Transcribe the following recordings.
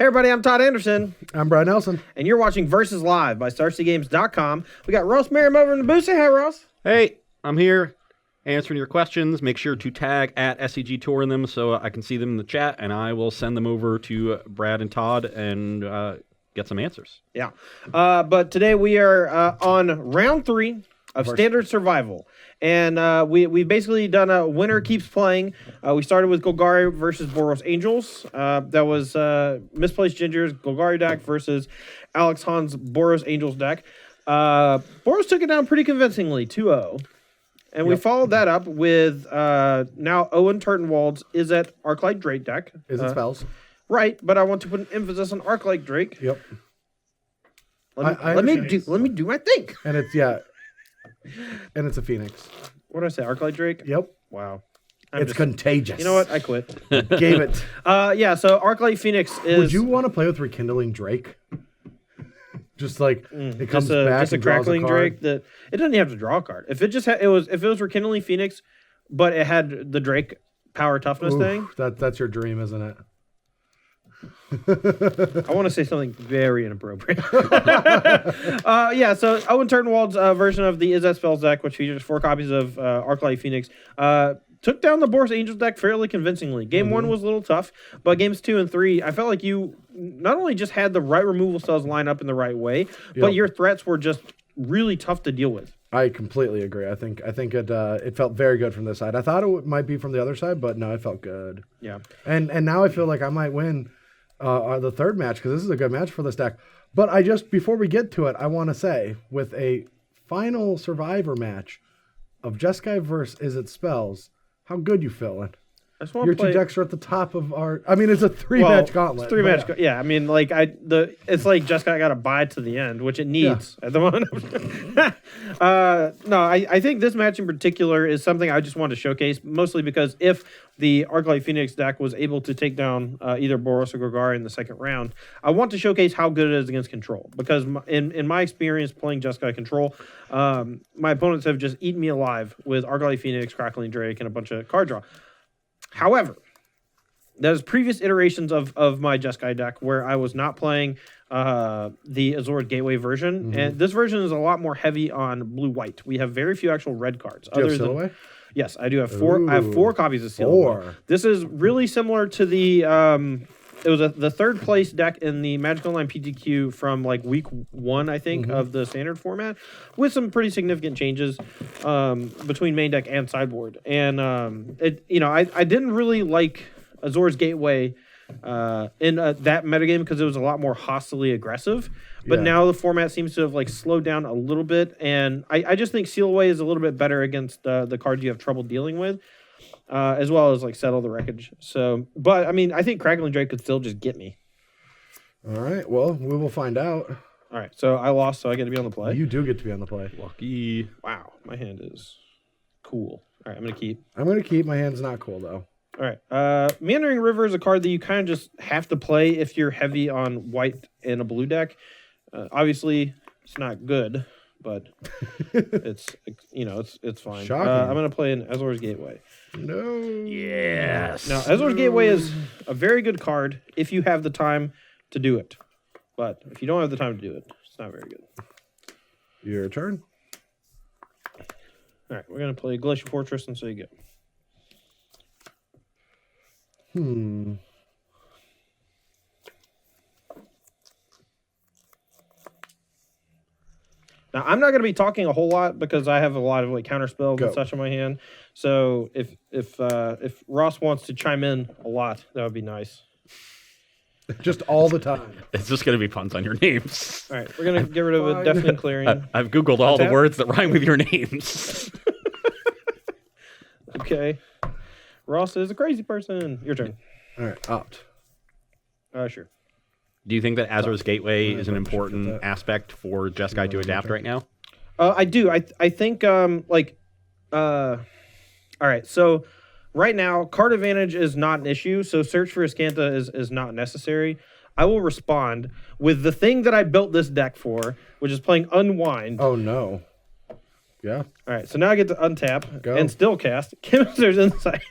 Hey everybody, I'm Todd Anderson. I'm Brian Nelson. And you're watching Versus Live by StarCityGames.com. We got Ross Merriam over in the booth. Say hi, Ross. Hey, I'm here answering your questions. Make sure to tag at SCG Tour in them so I can see them in the chat, and I will send them over to Brad and Todd and get some answers. Yeah. But today we are on round 3 of Standard Survival. And we've basically done a winner keeps playing. We started with Golgari versus Boros Angels. That was Misplaced Ginger's Golgari deck versus Alex Hahn's Boros Angels deck. Boros took it down pretty convincingly, 2-0. And we followed that up with now Owen Turtenwald's Izzet Arclight Drake deck. Izzet spells. Right, but I want to put an emphasis on Arclight Drake. Yep. Let me do my thing. And it's and it's a Phoenix. What did I say? Arclight Drake? Yep. Wow. It's contagious. You know what? I quit. Gave it. Yeah, so Arclight Phoenix is... Would you want to play with Rekindling Drake? Just like it comes back just a and draws crackling a card. Drake that it doesn't have to draw a card. If it just had, if it was Rekindling Phoenix, but it had the Drake power toughness thing. That's your dream, isn't it? I want to say something very inappropriate. Yeah, so Owen Turtenwald's version of the Izzet Spells deck, which features 4 copies of Arclight Phoenix, took down the Boros Angels deck fairly convincingly. Game 1 was a little tough, but games 2 and 3, I felt like you not only just had the right removal spells line up in the right way, but your threats were just really tough to deal with. I completely agree. I think it felt very good from this side. I thought it might be from the other side, but no, it felt good. Yeah. And now I feel like I might win the third match because this is a good match for this deck. But before we get to it, I want to say with a final Survivor match of Jeskai versus Izzet Spells, how good you feeling? Your 2 decks are at the top of our... I mean, it's a 3-match gauntlet. It's 3-match. Yeah, I mean, like it's like Jeskai got to buy to the end, which it needs at the moment. No, I think this match in particular is something I just wanted to showcase, mostly because if the Arclight Phoenix deck was able to take down either Boros or Golgari in the second round, I want to showcase how good it is against control. Because in my experience playing Jeskai control, my opponents have just eaten me alive with Arclight Phoenix, Crackling Drake, and a bunch of card draw. However, there's previous iterations of my Jeskai deck where I was not playing the Azorius Gateway version, and this version is a lot more heavy on blue-white. We have very few actual red cards. Do you have Seal Away? Yes, I do have 4. I have 4 copies of Seal Away. This is really similar to the it was the third place deck in the Magic Online PTQ from like week 1, I think, of the standard format, with some pretty significant changes between main deck and sideboard. And I didn't really like Azorius Gateway in that metagame because it was a lot more hostily aggressive. But now the format seems to have like slowed down a little bit, and I just think Seal Away is a little bit better against the cards you have trouble dealing with. As well as like Settle the Wreckage. So, but I mean, I think Crackling Drake could still just get me. All right. Well, we will find out. All right. So I lost, so I get to be on the play. You do get to be on the play. Lucky. Wow, my hand is cool. All right, I'm gonna keep. My hand's not cool though. All right. Meandering River is a card that you kind of just have to play if you're heavy on white in a blue deck. Obviously, it's not good, but it's fine. Shocking. I'm gonna play an Azorius Gateway. No. Yes. Now, Azorius Gateway is a very good card if you have the time to do it. But if you don't have the time to do it, it's not very good. Your turn. All right, we're going to play Glacial Fortress, and so you go. Now, I'm not going to be talking a whole lot because I have a lot of like counter spells and such in my hand. So if Ross wants to chime in a lot, that would be nice. Just all the time. It's just going to be puns on your names. All right, we're going to get rid of a Deafening Clearing. I've Googled all the words that rhyme with your names. Okay. Ross is a crazy person. Your turn. All right, opt. Sure. Do you think that Azorius Gateway is an important aspect for Jeskai to adapt right now? I do. I think all right. So right now, card advantage is not an issue. So search for Iskanta is not necessary. I will respond with the thing that I built this deck for, which is playing Unwind. Oh no. Yeah. All right. So now I get to untap and still cast Chemister's Insight.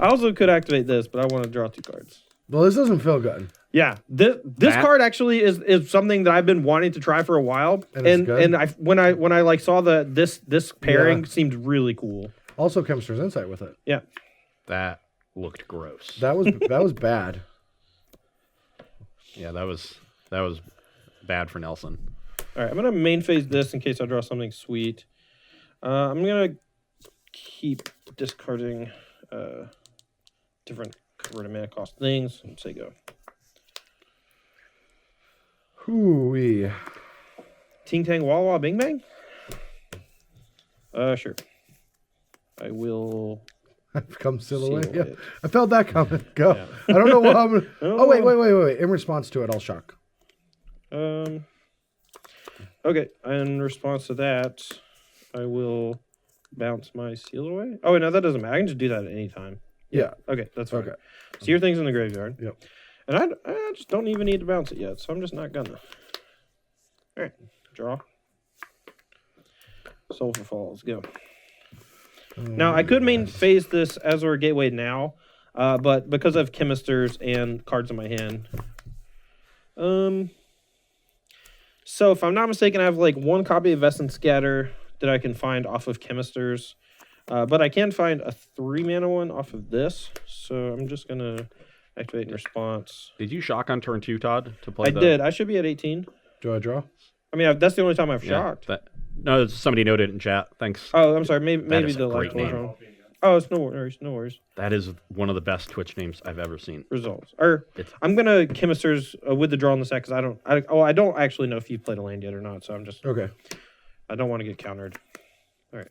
I also could activate this, but I want to draw 2 cards. Well, this doesn't feel good. Yeah, this card actually is something that I've been wanting to try for a while, and I when I like saw this pairing seemed really cool. Also, Chemist's Insight with it. Yeah, that looked gross. That was bad. Yeah, that was bad for Nelson. All right, I'm gonna main phase this in case I draw something sweet. I'm gonna keep discarding different converted mana cost things and say go. Hooey. Ting Tang Wah Wah Bing Bang? Sure. I will. I've come silhouette. Silhouette. Yeah, I felt that coming. Go. Yeah. I don't know what I'm gonna... Oh, wait. In response to it, I'll shock. Okay. In response to that, I will bounce my seal away. Oh, wait, no, that doesn't matter. I can just do that at any time. Yeah. Okay, that's fine. Okay. So your thing's in the graveyard. Yep. And I just don't even need to bounce it yet, so I'm just not gonna. All right, draw. Sulfur Falls, go. Now, I could main phase this Azure Gateway now, but because I have Chemisters and cards in my hand. So, if I'm not mistaken, I have like one copy of Essence Scatter that I can find off of Chemisters. But I can find a 3-mana one off of this. So, I'm just going to activate in response. Did you shock on turn 2, Todd, to play I did. I should be at 18. Do I draw? I mean, that's the only time I've shocked. No, somebody noted in chat. Thanks. Oh, I'm sorry. Maybe is a the great last one was name. wrong. Oh, it's no worries. No worries. That is one of the best Twitch names I've ever seen. Results. I'm gonna Chemisters with the draw in the set because I don't actually know if you've played a land yet or not. So I'm just Okay. I don't want to get countered. All right.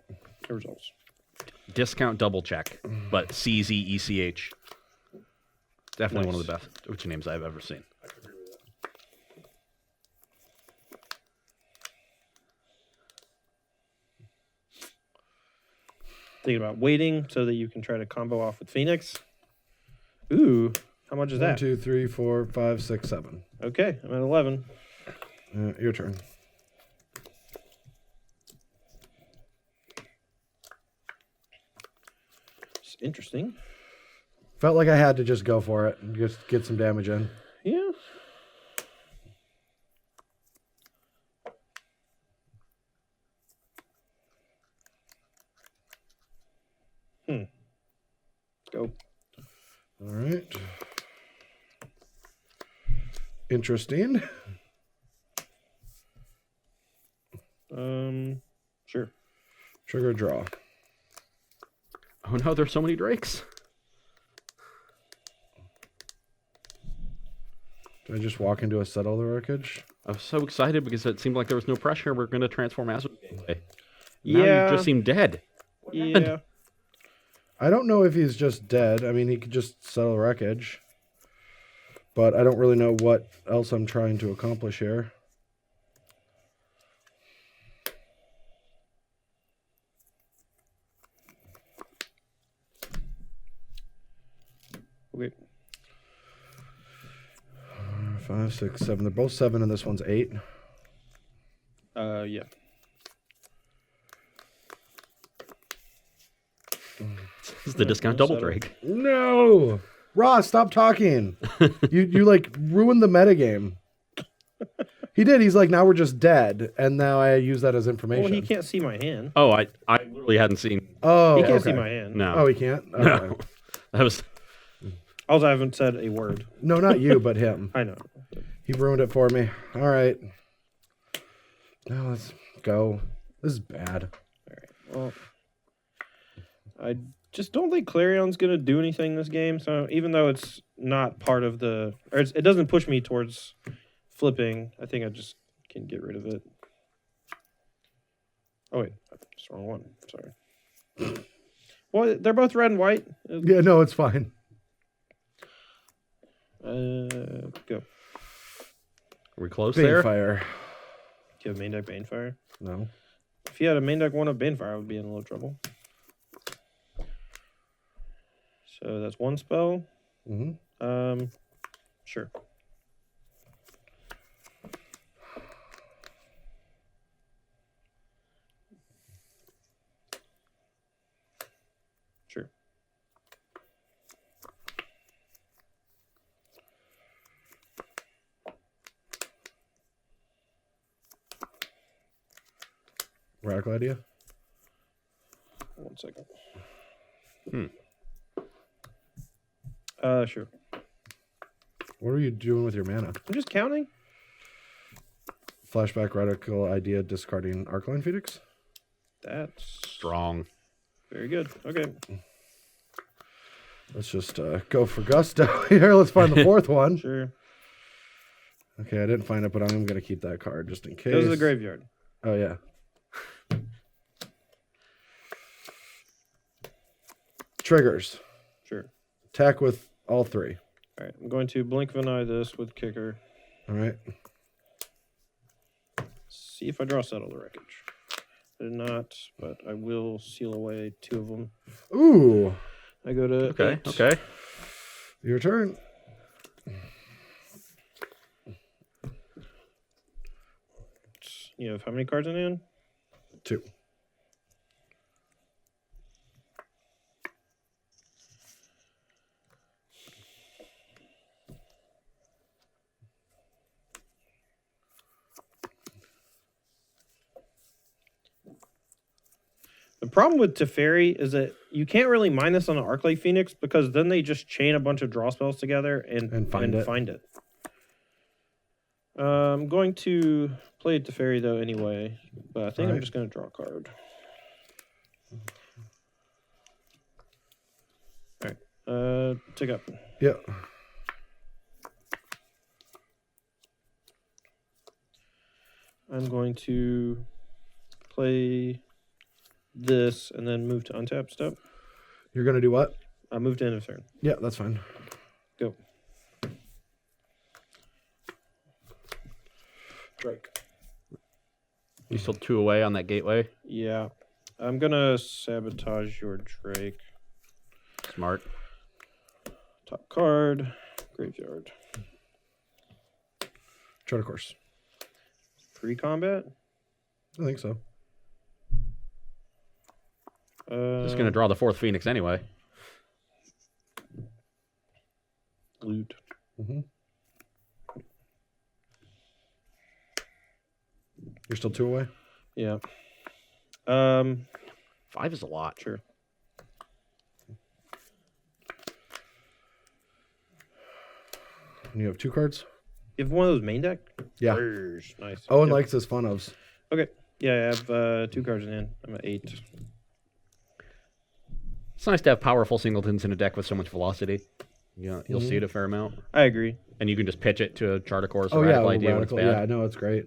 The results. Discount double check, but CZECH. Definitely one of the best Twitch names I've ever seen. Thinking about waiting so that you can try to combo off with Phoenix. Ooh, how much is 1, that? 2, 3, 4, 5, 6, 7. Okay, I'm at 11. Your turn. It's interesting. Felt like I had to just go for it and just get some damage in. Yeah. Go. All right. Interesting. Sure. Trigger draw. Oh no, there's so many Drakes. Did I just walk into a Settle the Wreckage? I was so excited because it seemed like there was no pressure. We're going to transform Azure Gateway. Yeah. Now you just seem dead. Yeah. I don't know if he's just dead. I mean, he could just Settle Wreckage. But I don't really know what else I'm trying to accomplish here. Okay. 5, 6, 7. They're both 7 and this one's 8. Yeah. This is the discount double Drake. No! Ross, stop talking. you like ruined the metagame. He did. He's like, now we're just dead. And now I use that as information. Well, he can't see my hand. Oh, I literally hadn't seen. Oh, He can't okay. see my hand. No. Oh, he can't? Okay. No. That was. Also, I haven't said a word. No, not you, but him. I know. He ruined it for me. All right. Now let's go. This is bad. All right. Well, I just don't think Clarion's going to do anything this game. So even though it's not part of the... Or it doesn't push me towards flipping, I think I just can get rid of it. Oh, wait. That's the wrong one. Sorry. Well, they're both red and white. Yeah, no, it's fine. Go. Are we close there? Banefire. Do you have main deck Banefire? No. If you had a main deck one of Banefire, I would be in a little trouble. So that's one spell. Mm-hmm. Sure. Sure. Radical idea. 1 second. Sure. What are you doing with your mana? I'm just counting. Flashback, radical idea, discarding Arcline Phoenix. That's Strong. very good. Okay. Let's just go for gusto here. Let's find the fourth one. Sure. Okay, I didn't find it, but I'm going to keep that card just in case. Goes to the graveyard. Oh, yeah. Triggers. Sure. Attack with all 3. All right. I'm going to blink of an eye this with kicker. All right. See if I draw Settle the Wreckage. I did not, but I will seal away 2 of them. Ooh. I go to Okay. 8. Okay. Your turn. You have how many cards in hand? 2. The problem with Teferi is that you can't really mine this on an Arclight Phoenix because then they just chain a bunch of draw spells together and find it. I'm going to play Teferi though anyway, but I think I'm just going to draw a card. All right, take up. Yeah. I'm going to play this and then move to untap step. You're going to do what? I move to end of turn. Yeah, that's fine. Go. Drake. You still 2 away on that gateway. Yeah. I'm going to sabotage your Drake. Smart. Top card. Graveyard. Chart of course. Pre-combat? I think so. Just going to draw the 4th Phoenix anyway. Loot. Mm-hmm. You're still 2 away? Yeah. 5 is a lot. Sure. And you have 2 cards? You have one of those main deck? Yeah. Nice. Owen Yep. likes his fun ofs. Okay. Yeah, I have 2 cards in hand. I'm at 8. It's nice to have powerful singletons in a deck with so much velocity. You'll see it a fair amount. I agree. And you can just pitch it to a Chart of Course Oh, or yeah. Radical Idea when it's Radical. bad. Yeah, no, it's great.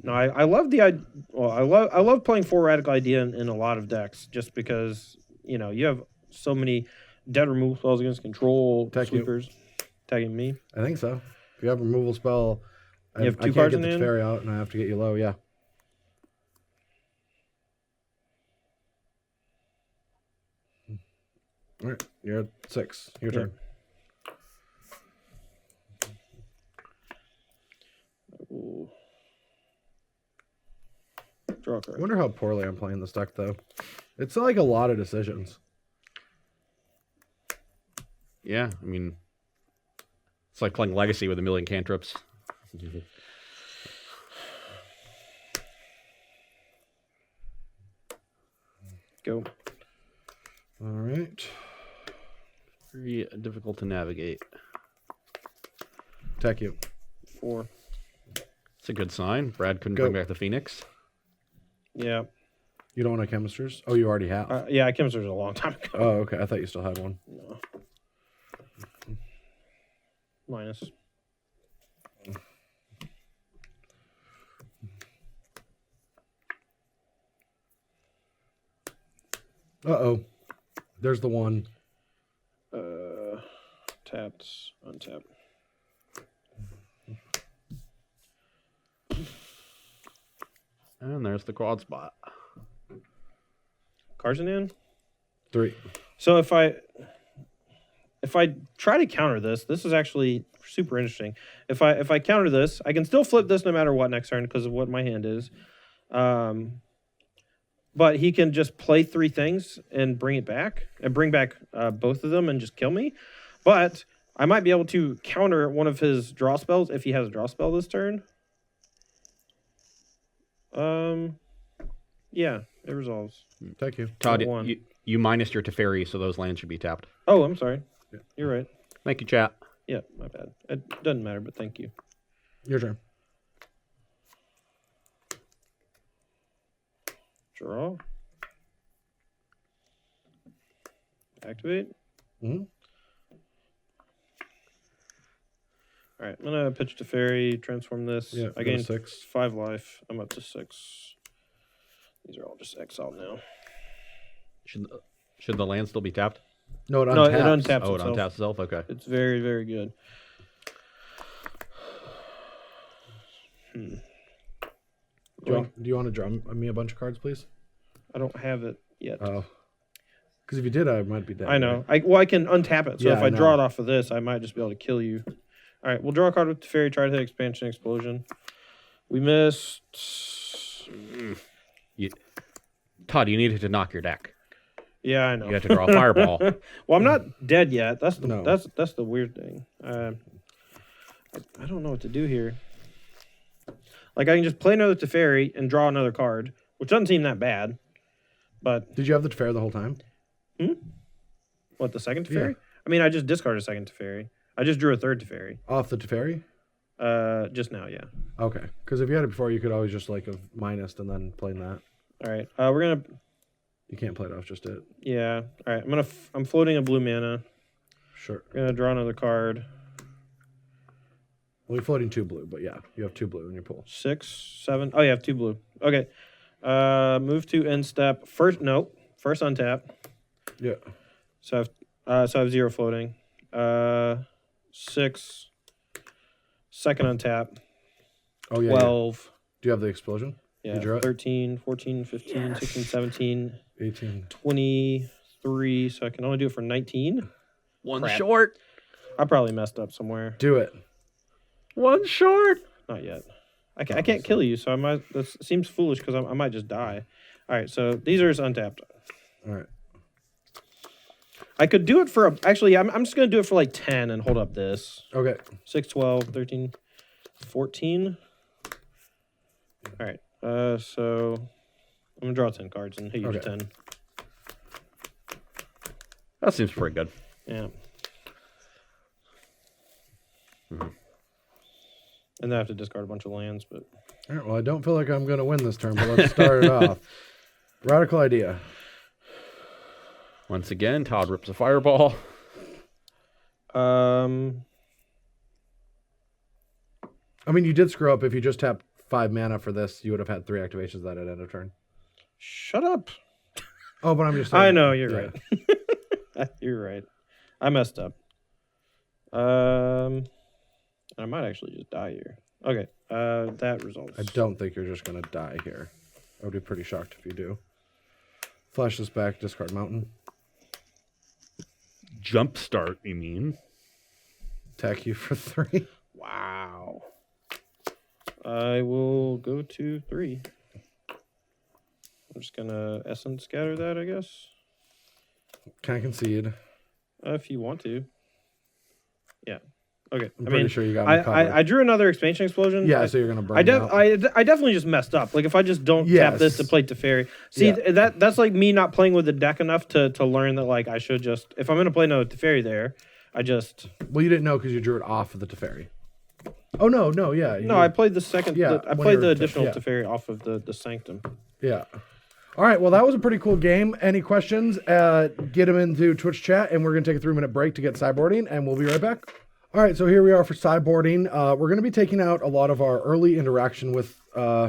No, I love the idea. Well, I love playing 4 Radical Idea in a lot of decks just because, you know, you have so many dead removal spells against control, Attack you. sweepers. Tagging me. I think so. If you have a removal spell, You have 2 I can't cards get in the hand? fairy out, and I have to get you low, yeah. All right, you're at 6. Your turn. Ooh. Draw a I card. wonder how poorly I'm playing this deck, though. It's like a lot of decisions. Yeah, I mean, it's like playing Legacy with a million cantrips. Go. All right. Very difficult to navigate. Attack you. 4. It's a good sign. Brad couldn't Go. bring back the Phoenix. Yeah. You don't want a chemisters? Oh, you already have. Yeah, I came a long time ago. Oh, okay. I thought you still had one. No. Minus. Uh-oh. There's the one. Tapped, untapped. And there's the quad spot. Cards in hand? 3. So if I try to counter this, this is actually super interesting. If I counter this, I can still flip this no matter what next turn because of what my hand is. But he can just play 3 things and bring it back and bring back both of them and just kill me. But I might be able to counter one of his draw spells if he has a draw spell this turn. Yeah, it resolves. Thank you. Todd, one. you minus your Teferi, so those lands should be tapped. Oh, I'm sorry. Yeah. You're right. Thank you, chat. Yeah, my bad. It doesn't matter, but thank you. Your turn. Draw. Activate. Mm-hmm. All right, I'm gonna pitch to fairy, transform this. Yeah, I go gain 6. 5 life. I'm up to 6. These are all just exiled now. Should the land still be tapped? No, it untaps. No, it untaps Oh, it itself. untaps itself? Okay. It's very, very good. Do you want to draw me a bunch of cards, please? I don't have it yet. Oh. Because if you did, I might be dead. I know. I can untap it. So Yeah, if I I draw know. it off of this, I might just be able to kill you. All right, we'll draw a card with the fairy. Try to hit expansion explosion. We missed. Todd, you needed to knock your deck. Yeah, I know. You have to draw a fireball. Well, I'm not dead yet. That's the No. that's the weird thing. I don't know what to do here. Like I can just play another Teferi and draw another card, which doesn't seem that bad. But Did you have the Teferi the whole time? what, the second Yeah. Teferi? I mean, I just discarded a second Teferi. I just drew a third Teferi. Off the Teferi? Just now, yeah. Okay. Because if you had it before, you could always just like have minused and then playing that. All right, we're gonna. You can't play it off just it. Yeah. All right, I'm floating a blue mana. Sure. Gonna draw another card. Well, you're floating 2 blue, but yeah, you have 2 blue in your pool. 6, 7. Oh, you have 2 blue. Okay. Move to end step. First untap. Yeah. So I have 0 floating. 6. Second untap. Oh, yeah. 12. Do you have the explosion? Yeah. You drew it? 13, 14, 15, 16, 17, 18. 23. So I can only do it for 19. One Crap. short. I probably messed up somewhere. Do it. One short. Not yet. I can't kill you, so I might. That seems foolish because I might just die. All right, so these are just untapped. All right. I could do it for actually. I'm just gonna do it for like 10 and hold up this. Okay. 6, 12, 13, 14. All right. So I'm gonna draw 10 cards and hit you for Okay. 10. That seems pretty good. Yeah. And then I have to discard a bunch of lands, but All right. Well, I don't feel like I'm going to win this turn, but let's start it off. Radical idea. Once again, Todd rips a fireball. I mean, you did screw up. If you just tapped 5 mana for this, you would have had 3 activations that at end of turn. shut up. Oh, but I'm just saying. I know you're Yeah. right. You're right. I messed up. I might actually just die here. Okay. That results. I don't think you're just going to die here. I would be pretty shocked if you do. Flash this back, discard mountain. Jumpstart, you mean? Attack you for 3. Wow. I will go to 3. I'm just gonna essence scatter that, I guess. Can I concede? If you want to. Yeah. Okay. I'm pretty sure you got me covered. I drew another expansion explosion. Yeah, so you're gonna burn. I out. definitely just messed up. Like if I just don't tap this to Yes. play Teferi. See, Yeah. that's like me not playing with the deck enough to learn that like I should just, if I'm gonna play no Teferi there, I just Well, you didn't know because you drew it off of the Teferi. Oh no, yeah. no. I played the second. Yeah, I when played you the were additional yeah. Teferi off of the Sanctum. Yeah. All right. Well, that was a pretty cool game. Any questions? Get them into Twitch chat, and we're gonna take a 3-minute break to get sideboarding, and we'll be right back. All right. So here we are for sideboarding. We're gonna be taking out a lot of our early interaction with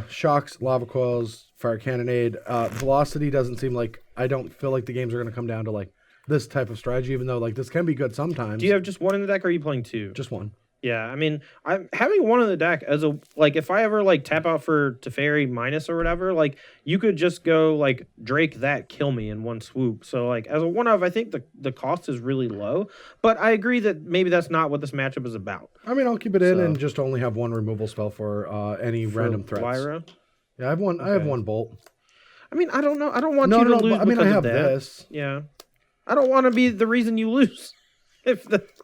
shocks, lava coils, fire cannonade. Velocity doesn't seem like. I don't feel like the games are gonna come down to like this type of strategy, even though like this can be good sometimes. Do you have just one in the deck, or are you playing 2? just one? Yeah, I mean, I'm having one in the deck as a like if I ever like tap out for Teferi minus or whatever, like you could just go like Drake that kill me in one swoop. So like as a one of, I think the cost is really low, but I agree that maybe that's not what this matchup is about. I mean, I'll keep it in So- and just only have one removal spell for any For random threats. Lyra. Yeah, I have one. I have Okay. one bolt. I mean, I don't know. I don't want No, you no, to lose but, I mean, I because have of that. this. Yeah, I don't want to be the reason you lose.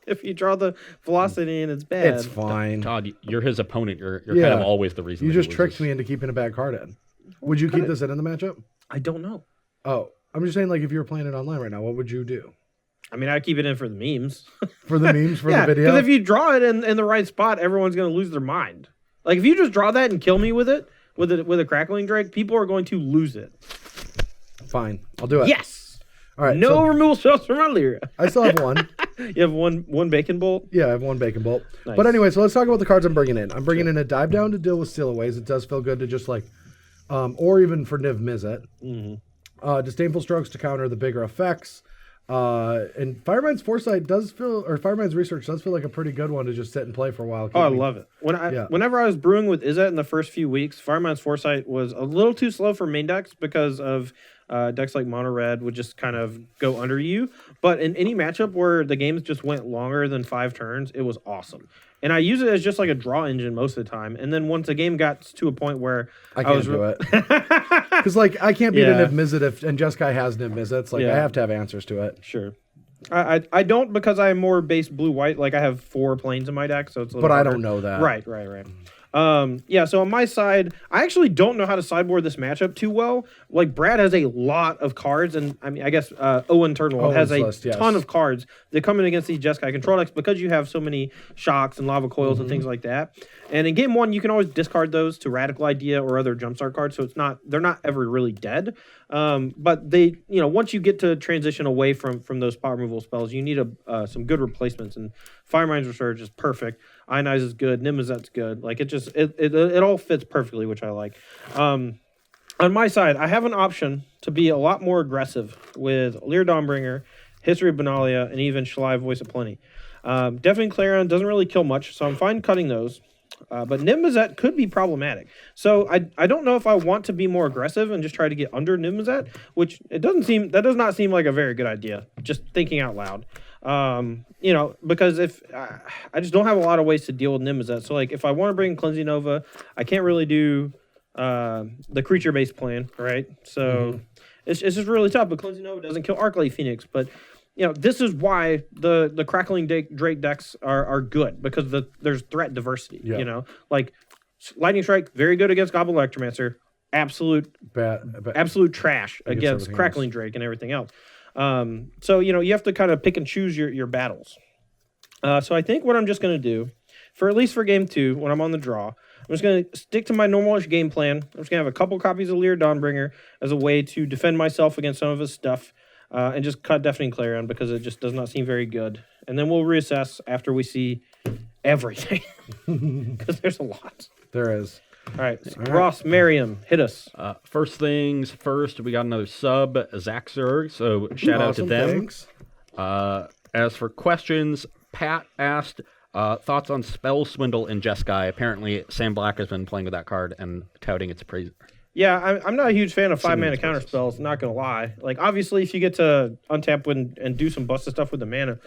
If you draw the velocity and it's bad, It's fine. Todd, you're his opponent. You're Yeah. kind of always the reason. You that he just tricked loses. me into keeping a bad card in. Would you keep this in the matchup? I don't know. Oh, I'm just saying, like, if you were playing it online right now, what would you do? I mean, I keep it in for the memes. For the memes, for the video? Because if you draw it in the right spot, everyone's going to lose their mind. Like, if you just draw that and kill me with it, with a Crackling Drake, people are going to lose it. Fine. I'll do it. Yes! All right. No removal spells from earlier. I still have one. You have one Bacon Bolt? Yeah, I have one Bacon Bolt. Nice. But anyway, so let's talk about the cards I'm bringing in. I'm bringing in a Dive Down to deal with Stealaways. It does feel good to just like, or even for Niv Mizzet. Mm-hmm. Disdainful Strokes to counter the bigger effects. And Firemind's Foresight Firemind's Research does feel like a pretty good one to just sit and play for a while. I love it. Whenever I was brewing with Izzet in the first few weeks, Firemind's Foresight was a little too slow for main decks because of decks like Mono Red would just kind of go under you. But in any matchup where the games just went longer than 5 turns, it was awesome. And I use it as just like a draw engine most of the time. And then once the game got to a point where I can't do it. Because like I can't beat a Niv Mizzet and Jeskai has Niv Mizzets. Like I have to have answers to it. Sure. I don't because I'm more base blue-white. Like I have 4 planes in my deck, so it's a little But harder. I don't know that. Right. So on my side, I actually don't know how to sideboard this matchup too well. Like Brad has a lot of cards, and I mean, I guess Owen Turnwald has a ton of cards that come in against these Jeskai control decks because you have so many shocks and lava coils and things like that. And in game 1, you can always discard those to Radical Idea or other jumpstart cards, so they're not ever really dead. But they, once you get to transition away from those power removal spells, you need some good replacements. And Firemind's Research is perfect. Ionize is good. Nimmizet's good. Like it all fits perfectly, which I like. On my side, I have an option to be a lot more aggressive with Lear Dawnbringer, History of Benalia, and even Shalai Voice of Plenty. Deafening Clarion doesn't really kill much, so I'm fine cutting those. But Niv-Mizzet could be problematic. So I don't know if I want to be more aggressive and just try to get under Niv-Mizzet, which that does not seem like a very good idea, just thinking out loud. Because if I just don't have a lot of ways to deal with Niv-Mizzet. So like if I want to bring Cleansing Nova, I can't really do the creature-based plan, right? So it's just really tough. But Cleansing Nova doesn't kill Arclight Phoenix, but this is why the Crackling Drake decks are good, because there's threat diversity. Yeah. Like Lightning Strike, very good against Goblin Electromancer, absolute trash against Crackling Drake and everything else. So you have to kind of pick and choose your battles. So I think what I'm just going to do, at least for game 2, when I'm on the draw, I'm just going to stick to my normal-ish game plan. I'm just going to have a couple copies of Lear Dawnbringer as a way to defend myself against some of his stuff. And just cut Deafening Clarion because it just does not seem very good. And then we'll reassess after we see everything. Because there's a lot. There is. All right. Ross, Merriam, hit us. First things first, we got another sub, Zaxer. So shout out to them. Thanks. As for questions, Pat asked thoughts on Spell Swindle in Jeskai. Apparently, Sam Black has been playing with that card and touting its praise. Yeah, I'm not a huge fan of 5-mana counter spells, not going to lie. Like, obviously, if you get to untap and do some busted stuff with the mana,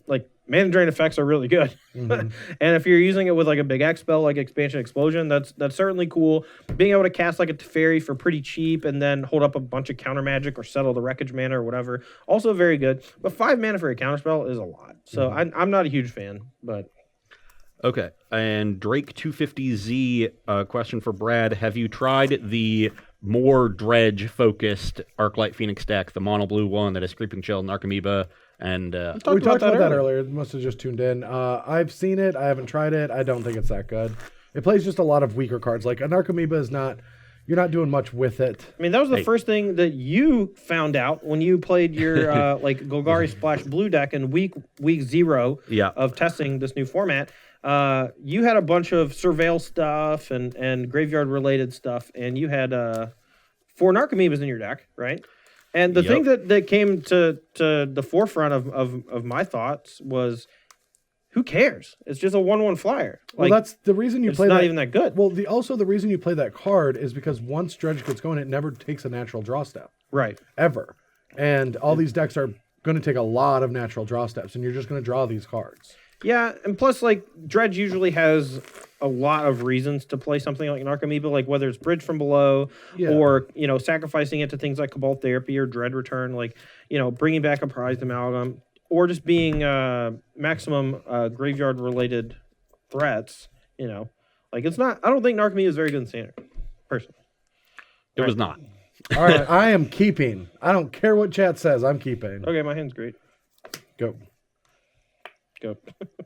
like, mana drain effects are really good. And if you're using it with, like, a big X spell, like Expansion Explosion, that's certainly cool. Being able to cast, like, a Teferi for pretty cheap and then hold up a bunch of counter magic or settle the Wreckage mana or whatever, also very good. But 5 mana for a counter spell is a lot. So I'm not a huge fan, but... Okay, and Drake 250Z, question for Brad. Have you tried the more dredge-focused Arclight Phoenix deck, the mono blue one that is Creeping Chill, Narcomoeba, and... we talked about that earlier. Must have just tuned in. I've seen it. I haven't tried it. I don't think it's that good. It plays just a lot of weaker cards. Like, a Narcomoeba is not... You're not doing much with it. I mean, that was the first thing that you found out when you played your Golgari Splash Blue deck in week 0 of testing this new format. You had a bunch of surveil stuff and graveyard related stuff, and you had 4 Narcomoebas in your deck, right? And the thing that came to the forefront of my thoughts was, who cares? It's just a 1/1 flyer. Well, that's the reason you play it's that. not even that good. Well, also the reason you play that card is because once Dredge gets going, it never takes a natural draw step. Right. Ever. And all these decks are going to take a lot of natural draw steps, and you're just going to draw these cards. Yeah, and plus, like, Dredge usually has a lot of reasons to play something like Narcomoeba, like whether it's Bridge from Below or, sacrificing it to things like Cabal Therapy or Dread Return, like, bringing back a Prized Amalgam, or just being maximum graveyard-related threats, Like, it's not... I don't think Narcomoeba is very good in Standard, personally. It was not. All right, I am keeping. I don't care what chat says. I'm keeping. Okay, my hand's great. Go. Go.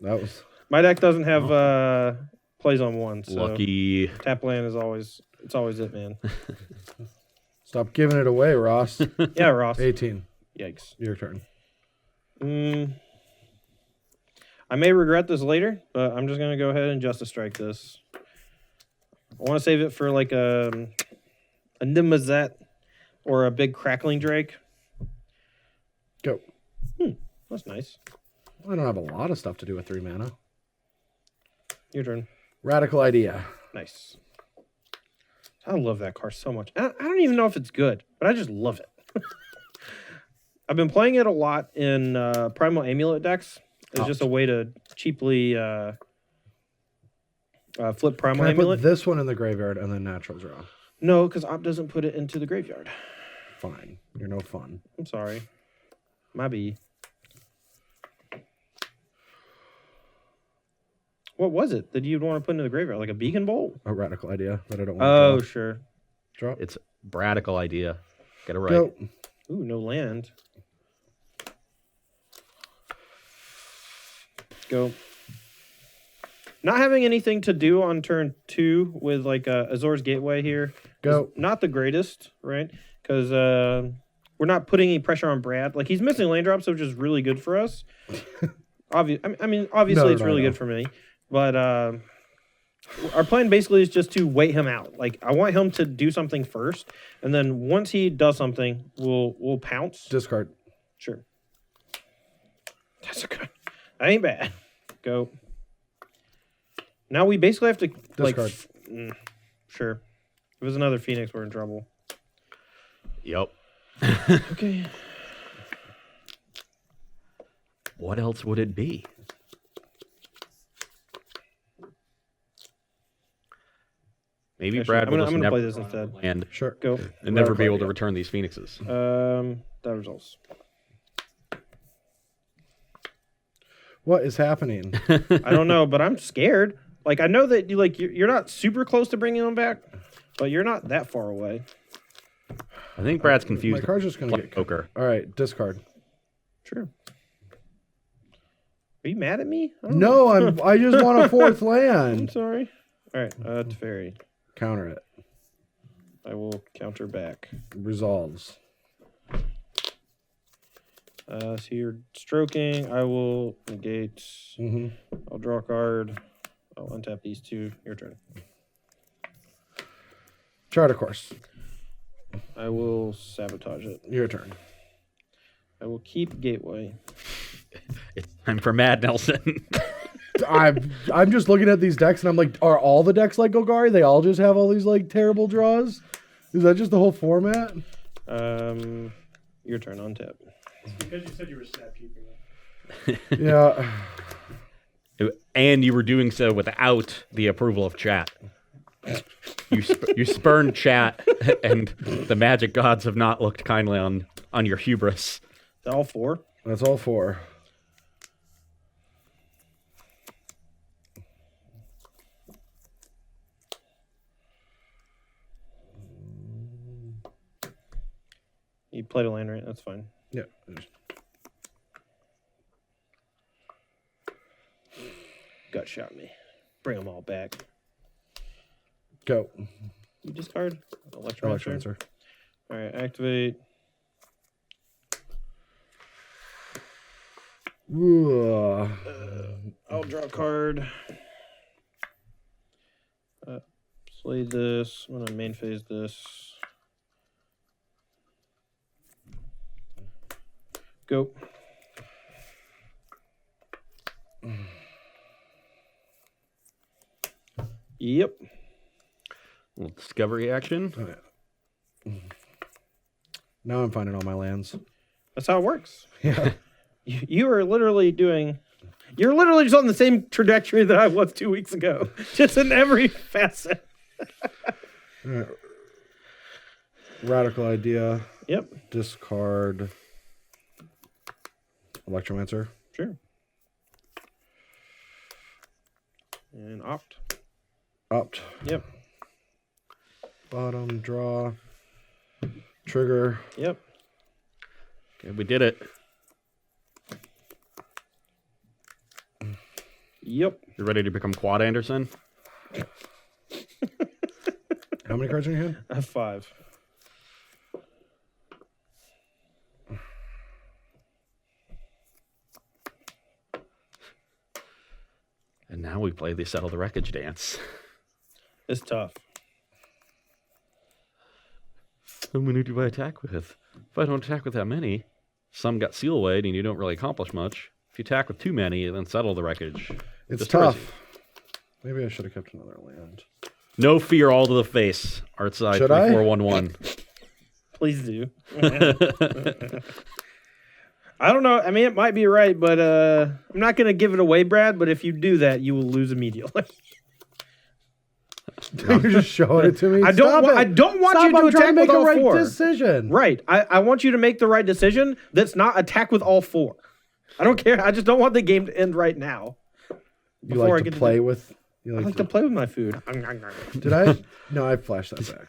That was My deck doesn't have plays on one. So Lucky. tap land is always it, man. stop giving it away, Ross. Yeah, Ross. 18. Yikes. Your turn. I may regret this later, but I'm just gonna go ahead and Justice Strike this. I want to save it for like a Nimazet or a big crackling Drake. Go. That's nice. I don't have a lot of stuff to do with 3 mana. Your turn. Radical idea. Nice. I love that card so much. I don't even know if it's good, but I just love it. I've been playing it a lot in Primal Amulet decks. It's just a way to cheaply flip Primal Can I Amulet. put this one in the graveyard and then natural draw? No, because Op doesn't put it into the graveyard. Fine. You're no fun. I'm sorry. My B. What was it that you'd want to put into the graveyard? Like a beacon bolt? A radical idea that I don't want Oh, to sure. draw. It's radical idea. Get it right. Go. Ooh, no land. Go. Not having anything to do on turn 2 with like Azor's Gateway here. Go. Not the greatest, right? Because we're not putting any pressure on Brad. Like, he's missing land drops, which is really good for us. Obviously, it's really good for me. But our plan basically is just to wait him out. Like, I want him to do something first, and then once he does something, we'll pounce. Discard. Sure. That's a good. That ain't bad. Go. Now we basically have to Discard. Sure. If it was another Phoenix, we're in trouble. Yep. Okay. What else would it be? Maybe Actually, Brad will I'm just gonna never play this instead. land Sure. Go. and never be Radical able to idea. return these Phoenixes. That results. What is happening? I don't know, but I'm scared. Like, I know that you're not super close to bringing them back, but you're not that far away. I think Brad's My confused. card's just going to get poker. All right, discard. Sure. Are you mad at me? I don't No, I just want a 4th I'm land. sorry. All right, Teferi. Counter it. I will counter back. Resolves. So you're stroking. I will negate. Mm-hmm. I'll draw a card. I'll untap these 2. Your turn. Charter course. I will sabotage it. Your turn. I will keep Gateway. It's time for Mad Nelson. I'm just looking at these decks and I'm like, are all the decks like Golgari? They all just have all these like terrible draws? Is that just the whole format? Your turn. Untap. Because you said you were snap keeping it. Yeah. And you were doing so without the approval of chat. You spurned chat, and the magic gods have not looked kindly on your hubris. All 4. That's all 4. You played a land, right? That's fine. Yeah. Gut shot me. Bring them all back. Go. You discard. Electromancer. Electromancer. All right, activate. Ooh. I'll draw a card. Play this. I'm gonna main phase this. Go. Yep. Little discovery action. Now I'm finding all my lands. That's how it works. Yeah. You are literally doing. You're literally just on the same trajectory that I was 2 weeks ago, just in every facet. Radical idea. Yep. Discard. Electromancer. Sure. And opt. Opt. Yep. Bottom draw. Trigger. Yep. Okay, we did it. Yep. You ready to become Quad Anderson? How many cards in your hand? I have 5. And now we play the Settle the Wreckage dance. It's tough. How many do I attack with? If I don't attack with that many, some got seal away and you don't really accomplish much. If you attack with too many, then Settle the Wreckage. It's destroys tough. Maybe I should have kept another land. you. No fear, all to the face. Artside Should I? 3411. Please do. I don't know. I mean, it might be right, but I'm not going to give it away, Brad. But if you do that, you will lose immediately. You're just showing it to me. I don't want Stop, you to I'm trying attack to make with a all right 4. decision. Right. I want you to make the right decision. That's not attack with all 4. I don't care. I just don't want the game to end right now. You like to play with. You I like to play with my food. Did I? No, I flashed that back.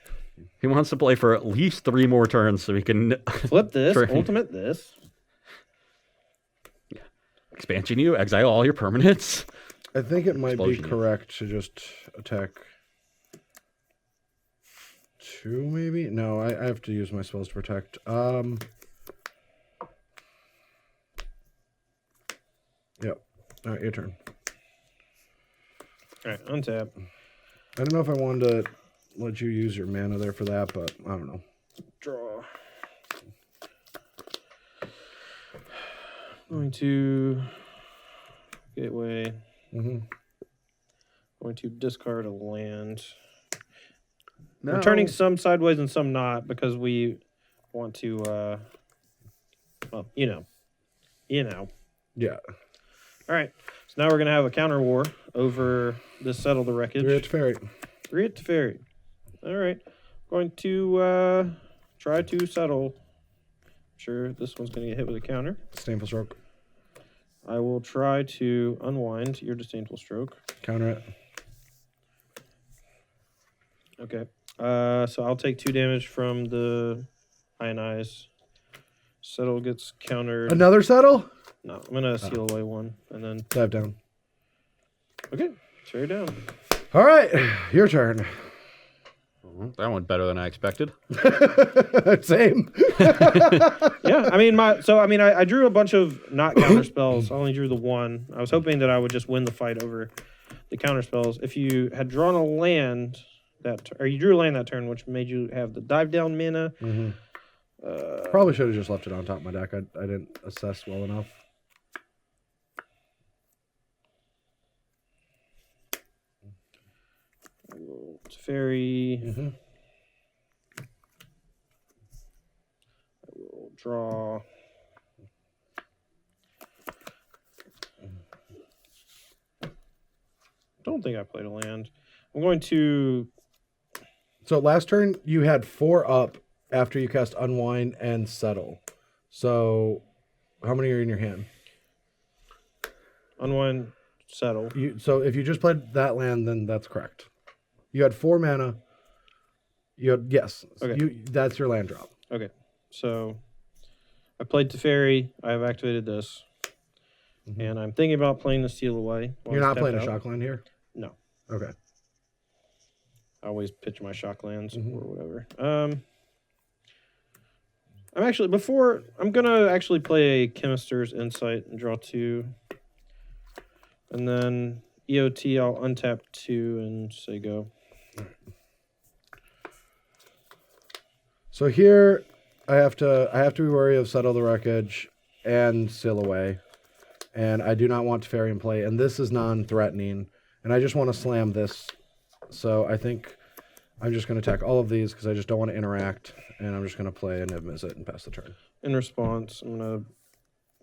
He wants to play for at least 3 more turns so he can Flip this. Trade. Ultimate this. expansion you, exile all your permanents. I think it might Explosion. be correct to just attack 2, maybe? No, I have to use my spells to protect. Yep. All right, your turn. All right, untap. I don't know if I wanted to let you use your mana there for that, but I don't know. Draw. Going to gateway. Mm-hmm. Going to discard a land. No. Returning some sideways and some not because we want to. Well, you know. Yeah. All right. So now we're gonna have a counter war over this Settle the Wreckage. 3 Fairy. 3 to Fairy. All right. Going to try to settle. Sure, this one's going to get hit with a counter. Disdainful Stroke. I will try to unwind your Disdainful Stroke. Counter it. Okay. So I'll take 2 damage from the Ionize. Settle gets countered. Another settle? No, I'm going to seal away 1. And then. Dive down. Okay. Tear down. All right. Your turn. That went better than I expected. Same. Yeah, I mean, I drew a bunch of not counter spells. I only drew the 1. I was hoping that I would just win the fight over the counter spells. If you had drawn a land or you drew a land that turn, which made you have the dive down mana. Mm-hmm. Probably should have just left it on top of my deck. I didn't assess well enough. Fairy. Mm-hmm. I will draw. Don't think I played a land. I'm going to. So last turn you had 4 up after you cast Unwind and Settle. So how many are in your hand? Unwind, settle. So if you just played that land, then that's correct. You had 4 mana. Yes. Okay. That's your land drop. Okay. So I played Teferi. I have activated this. Mm-hmm. And I'm thinking about playing the Steal Away. You're not playing a shock land here? No. Okay. I always pitch my shock lands Mm-hmm. or whatever. I'm gonna actually play a Chemister's Insight and draw 2. And then EOT, I'll untap 2 and say go. So here I have to be wary of Settle the Wreckage and Seal Away. And I do not want Teferi in play. And this is non-threatening. And I just want to slam this. So I think I'm just going to attack all of these because I just don't want to interact. And I'm just going to play a Niv Mizzet and pass the turn. In response, I'm gonna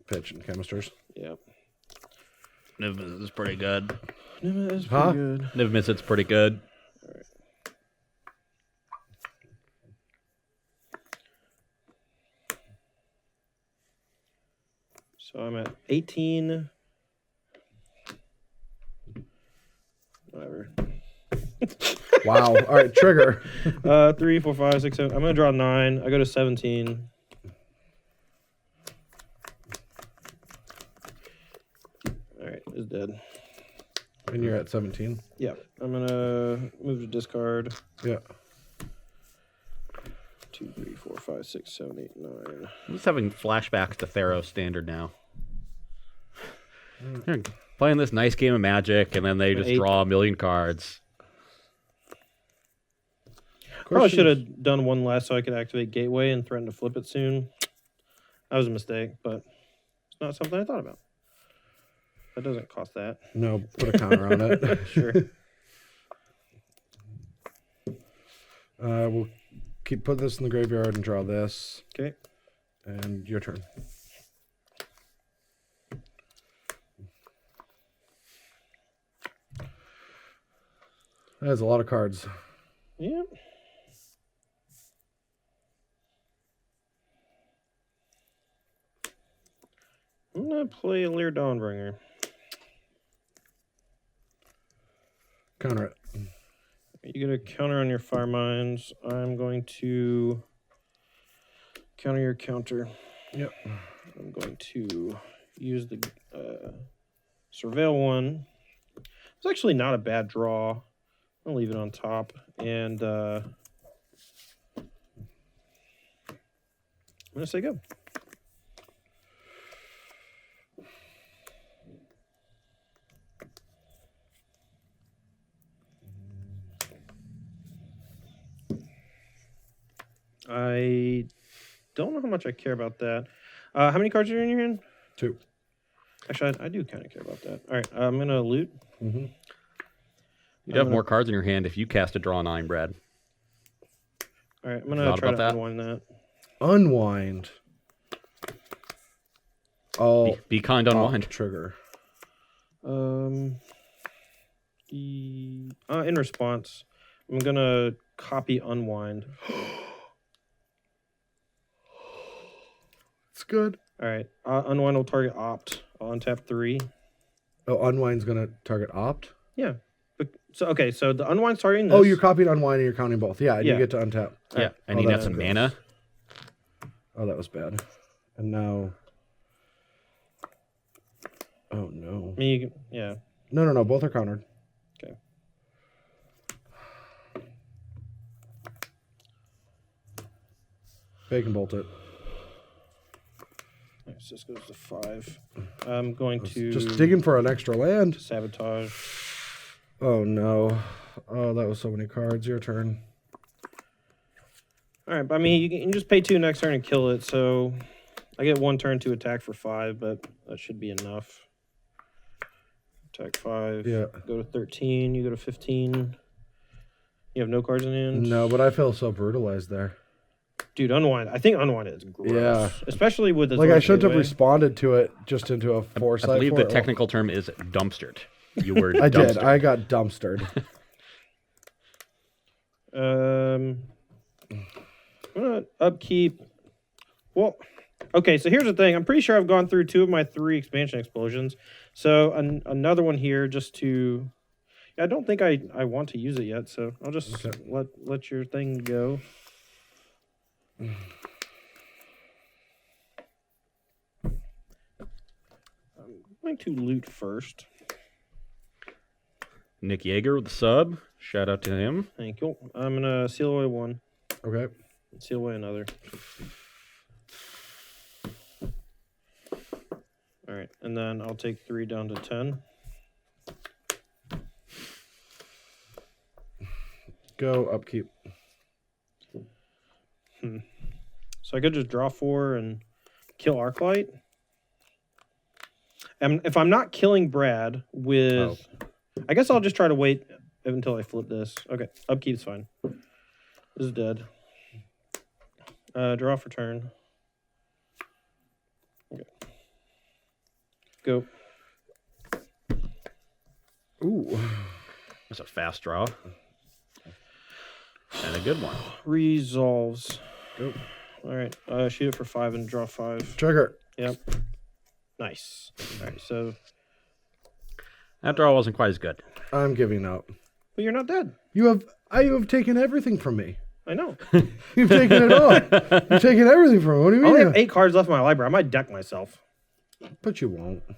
Pitch and Chemisters. yeah. Niv Mizzet's pretty good. Niv is Huh? pretty good. Niv Mizzet's pretty good. So I'm at 18. Whatever. Wow. All right, trigger. 3, 4, 5, 6, 7. I'm gonna draw 9. I go to 17. All right, is dead. And you're at 17. Yeah, I'm gonna move to discard. Yeah. 2, 3, 4, 5, 6, 7, 8, 9. I'm just having flashbacks to Theros Standard now. They're playing this nice game of Magic, and then they just 8. draw a million cards. Probably should have done one less so I could activate Gateway and threaten to flip it soon. That was a mistake, but it's not something I thought about. That doesn't cost that. No, put a counter on it. Sure. We'll put this in the graveyard and draw this. Okay. And your turn. That is a lot of cards. Yeah. I'm gonna play a Lear Dawnbringer. Counter it. You get a counter on your Fire Mines. I'm going to counter your counter. Yep. I'm going to use the Surveil one. It's actually not a bad draw. I'll leave it on top. And I'm going to say go. I don't know how much I care about that. How many cards are in your hand? 2. Actually, I do kind of care about that. All right, I'm going to loot. Mm-hmm. You'd have more cards in your hand if you cast a draw 9, Brad. All right, I'm going to try to unwind that. Unwind. Oh, Be kind, unwind. Trigger. In response, I'm going to copy unwind. It's good. All right, unwind will target opt. I'll untap 3. Oh, unwind's going to target opt? Yeah. So the unwind's targeting this. Oh, you're copying unwind and you're counting both. Yeah, and Yeah. you get to untap. Yeah, and Oh, he got that's some gross. mana. Oh, that was bad. And now... Oh, no. I mean, you can, yeah. No. Both are countered. Okay. Bacon bolt it. All right, so this goes to 5. I'm going to Just digging for an extra land. sabotage. Oh, no. Oh, that was so many cards. Your turn. All right, but I mean, you can just pay 2 next turn and kill it. So I get 1 turn to attack for 5, but that should be enough. Attack 5. Yeah. Go to 13. You go to 15. You have no cards in hand. No, but I feel so brutalized there. Dude, unwind. I think unwind is gross. Yeah. Especially with the Like, I shouldn't have responded to it just into a foresight. I believe the for it. technical term is dumpstered. You were I did. dumpstered. I got dumpstered. I'm gonna upkeep. Well, okay. So here's the thing. I'm pretty sure I've gone through 2 of my 3 expansion explosions. So another one here, just to. I don't think I want to use it yet. So I'll just let your thing go. I'm going to loot first. Nick Yeager with the sub. Shout out to him. Thank you. I'm gonna seal away 1. Okay. Seal away another. All right, and then I'll take 3 down to 10. Go upkeep. So I could just draw 4 and kill Arclight. And if I'm not killing Brad with... I guess I'll just try to wait until I flip this. Okay, upkeep's fine. This is dead. Draw for turn. Okay. Go. Ooh. That's a fast draw. And a good one. Resolves. Go. All right, shoot it for 5 and draw 5. Trigger. Yep. Nice. All right, so That draw wasn't quite as good. I'm giving up. But you're not dead. You have taken everything from me. I know. You've taken it all. You've taken everything from me. What do you I mean? only have 8 cards left in my library. I might deck myself. But you won't. I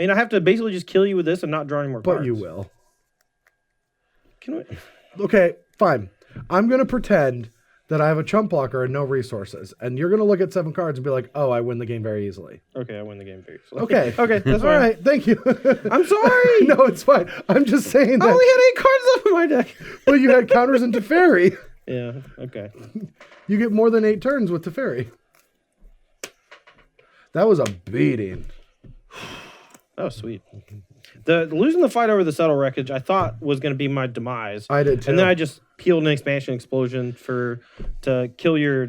mean, I have to basically just kill you with this and not draw any more cards. But you will. Can we? Okay, fine. I'm going to pretend that I have a chump blocker and no resources. And you're going to look at 7 cards and be like, oh, I win the game very easily. Okay, I win the game very easily. Okay. Okay, that's All fine. right, thank you. I'm sorry. No, it's fine. I'm just saying I that. only had 8 cards left in my deck. But you had counters in Teferi. Yeah, okay. You get more than 8 turns with Teferi. That was a beating. That was sweet. The losing the fight over the settle wreckage, I thought was going to be my demise. I did too. And then I just peeled an expansion explosion to kill your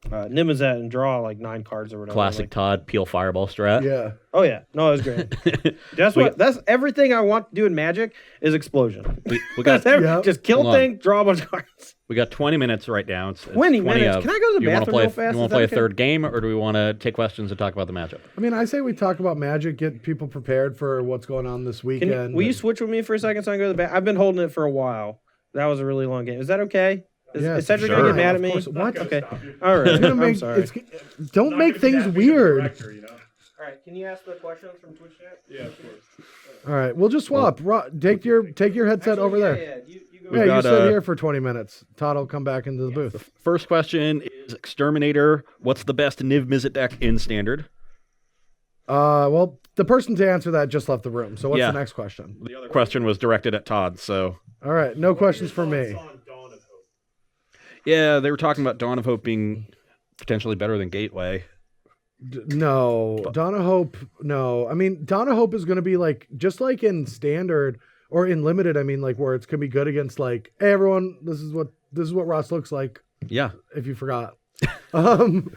Nimazet and draw like 9 cards or whatever. Classic Like, Todd peel fireball strat. Yeah. oh yeah, no, it was great. That's everything I want to do in Magic is explosion. We got Yep. Just kill Hold on. things, draw a bunch of cards. we got 20 minutes right now. It's 20 minutes. of. Can I go to the You wanna bathroom play, real fast? You want Is to play that a okay? third game, or do we want to take questions and talk about the matchup? I mean, I say we talk about Magic, get people prepared for what's going on this weekend. Will you switch with me for a second so I can go to the bathroom? I've been holding it for a while. That was a really long game. Is that okay? Yeah, Is Cedric sure. gonna get mad at Of me? course. What? Okay. All right. It's gonna I'm make, sorry. don't Not make gonna be things that big of a weird. director, you know? All right. Can you ask the questions from Twitch chat? Yeah, of course. All right, we'll just swap. Take your headset over there. Yeah, you go. Yeah, you got, sit here for 20 minutes. Todd will come back into the booth. First question is Exterminator. What's the best Niv Mizzet deck in Standard? Well, the person to answer that just left the room. So what's Yeah. the next question? The other question was directed at Todd, so... All right, no questions for me. On Dawn of Hope. Yeah, they were talking about Dawn of Hope being potentially better than Gateway. No, Dawn of Hope. No, I mean Dawn of Hope is going to be like just like in Standard or in Limited. I mean, like where it's going to be good against like, hey, everyone, this is what Ross looks like. Yeah. If you forgot, Dawn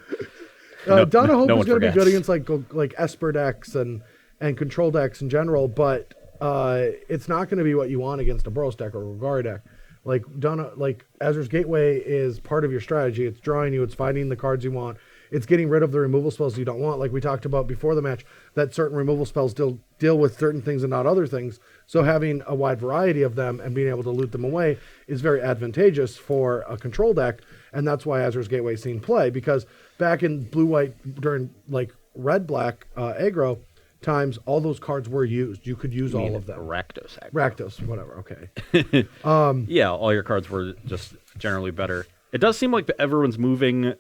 of Hope no is one going to be forgets. good against like Esper decks and control decks in general, but it's not going to be what you want against a Boros deck or a Golgari deck. Like Azur's Gateway is part of your strategy. It's drawing you. It's finding the cards you want. It's getting rid of the removal spells you don't want. Like we talked about before the match, that certain removal spells deal with certain things and not other things. So having a wide variety of them and being able to loot them away is very advantageous for a control deck. And that's why Azur's Gateway seen play, because back in blue-white during like red-black aggro times, all those cards were used. You could use all of them. Rakdos. Rakdos, whatever, okay. Yeah, all your cards were just generally better. It does seem like everyone's moving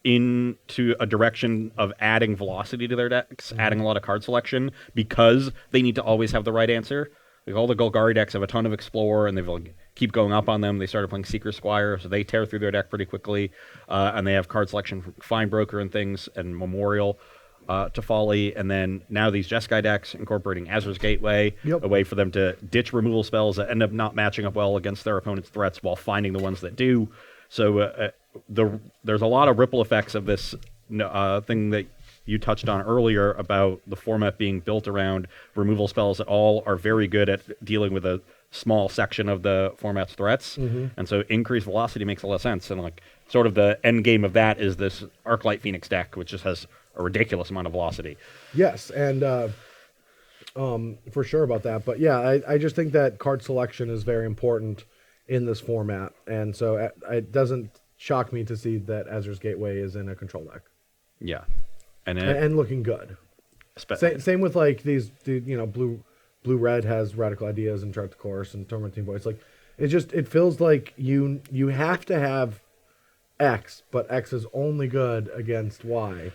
into a direction of adding velocity to their decks, adding a lot of card selection, because they need to always have the right answer. Like all the Golgari decks have a ton of Explorer, and they like, keep going up on them. They started playing Seeker Squire, so they tear through their deck pretty quickly, and they have card selection from Fine Broker and things, and Memorial to Folly, and then now these Jeskai decks incorporating Azur's Gateway, Yep. a way for them to ditch removal spells that end up not matching up well against their opponent's threats while finding the ones that do. So there's a lot of ripple effects of this thing that you touched on earlier about the format being built around removal spells that all are very good at dealing with a small section of the format's threats. And so increased velocity makes a lot of sense. And like sort of the end game of that is this Arclight Phoenix deck, which just has a ridiculous amount of velocity. Yes, and for sure about that. But yeah, I just think that card selection is very important in this format. And so it doesn't shock me to see that Azur's Gateway is in a control deck. Yeah. And And looking good. Same with like blue red has Radical Ideas and Chart the Course and Tormenting Voice. Like it feels like you have to have X, but X is only good against Y.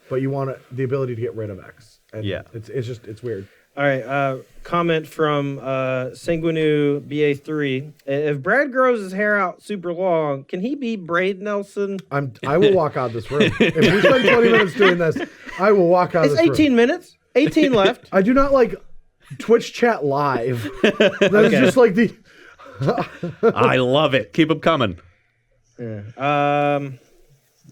But you want the ability to get rid of X. And Yeah. it's weird. All right. Comment from Sanguinu BA3. If Brad grows his hair out super long, can he be Braid Nelson? I will walk out of this room. If we spend 20 minutes doing this, I will walk out of It's this room. 18 minutes. 18 left. I do not like Twitch chat live. That is Okay. just like the I love it. Keep them coming.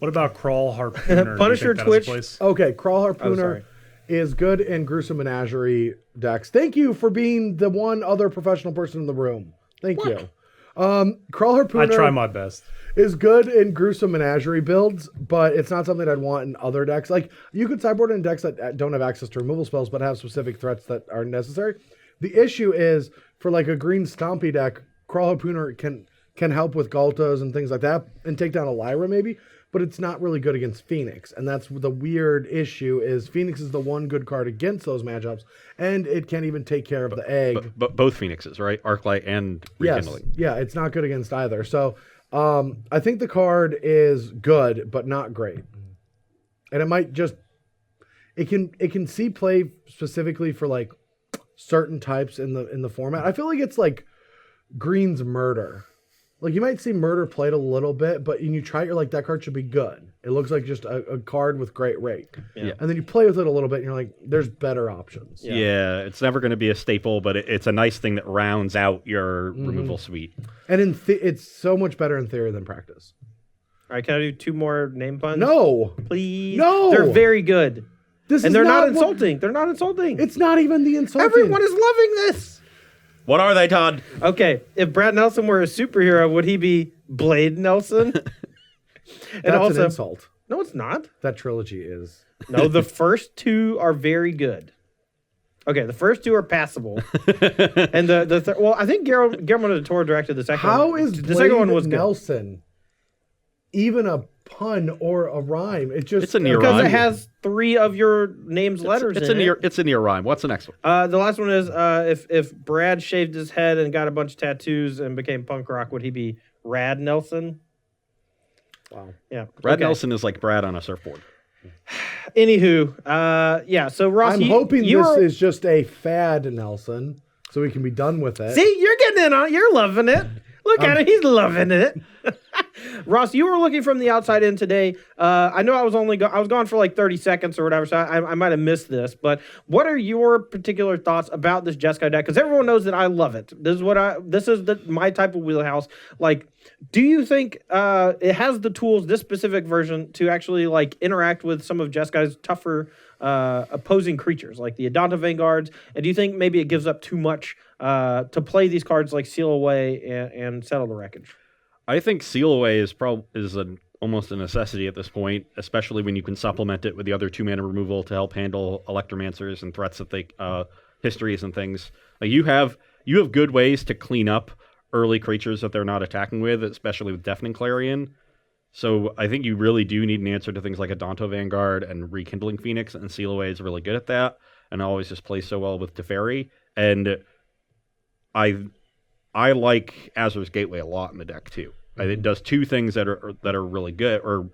What about Crawl Harpooner? Punisher Do you think that has a Twitch. place? Okay, Crawl sorry. Harpooner is good in Gruesome Menagerie decks. Thank you for being the one other professional person in the room. Thank you. Crawl I Harpooner try my best. is good in Gruesome Menagerie builds, but it's not something I'd want in other decks. Like, you could sideboard in decks that don't have access to removal spells, but have specific threats that are necessary. The issue is for like a green Stompy deck, Crawl Harpooner can help with Galtos and things like that and take down a Lyra maybe, but it's not really good against Phoenix. And that's the weird issue is Phoenix is the one good card against those matchups, and it can't even take care of the egg. But both Phoenixes, right? Arclight and Rekindling. Yes. Yeah, it's not good against either. So I think the card is good, but not great. And it might just it can see play specifically for like certain types in the format. I feel like it's like Green's Murder. Like you might see Murder played a little bit, but when you try it, you're like, that card should be good. It looks like just a card with great rate. Yeah. And then you play with it a little bit and you're like, there's better options. Yeah, it's never going to be a staple, but it's a nice thing that rounds out your removal suite. And it's so much better in theory than practice. All right, can I do 2 more name puns? No. Please. No. They're very good. And they're not insulting. They're not insulting. It's not even the insulting. Everyone is loving this. What are they, Todd? Okay, if Brad Nelson were a superhero, would he be Blade Nelson? That's an insult. No, it's not. That trilogy is. No, the first 2 are very good. Okay, the first 2 are passable, and well, I think Guillermo del Toro directed the second one. How is the second one was Nelson even a pun or a rhyme? It's a near because rhyme. it has 3 of your name's letters. It's in a near. it. It's a near rhyme. What's the next one? The last one is if Brad shaved his head and got a bunch of tattoos and became punk rock, would he be Rad Nelson? Wow. Yeah. Brad okay. Nelson is like Brad on a surfboard. Anywho, yeah. So Ross, I'm hoping this is just a fad, Nelson, so we can be done with it. See, you're getting in on it. You're loving it. Look at him. He's loving it. Ross, you were looking from the outside in today. I know I was gone for like 30 seconds or whatever, so I might have missed this. But what are your particular thoughts about this Jeskai deck? Because everyone knows that I love it. This is my type of wheelhouse. Like, do you think it has the tools, this specific version, to actually like interact with some of Jeskai's tougher opposing creatures, like the Adanta Vanguards? And do you think maybe it gives up too much to play these cards like Seal Away and Settle the Wreckage? I think Seal Away is almost a necessity at this point, especially when you can supplement it with the other 2-mana removal to help handle Electromancers and threats that they histories and things. Like you have good ways to clean up early creatures that they're not attacking with, especially with Deafening Clarion. So I think you really do need an answer to things like Adonto Vanguard and Rekindling Phoenix, and Seal Away is really good at that, and always just plays so well with Teferi. And I like Azur's Gateway a lot in the deck too. It does 2 things that are really good. Or